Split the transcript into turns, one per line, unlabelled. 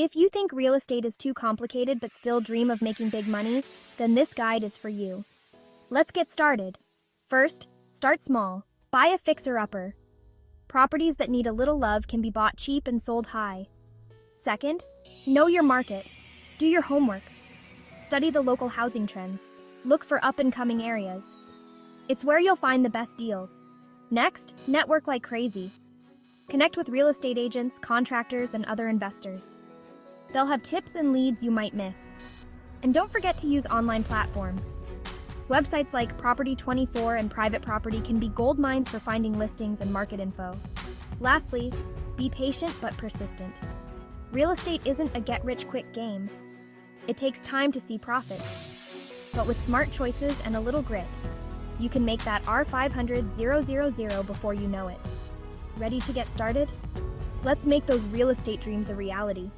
If you think real estate is too complicated but still dream of making big money, then this guide is for you. Let's get started. First, start small. Buy a fixer-upper. Properties that need a little love can be bought cheap and sold high. Second, know your market. Do your homework. Study the local housing trends. Look for up-and-coming areas. It's where you'll find the best deals. Next, network like crazy. Connect with real estate agents, contractors, and other investors. They'll have tips and leads you might miss. And don't forget to use online platforms. Websites like Property24 and Private Property can be gold mines for finding listings and market info. Lastly, be patient but persistent. Real estate isn't a get-rich-quick game. It takes time to see profits. But with smart choices and a little grit, you can make that R500,000 before you know it. Ready to get started? Let's make those real estate dreams a reality.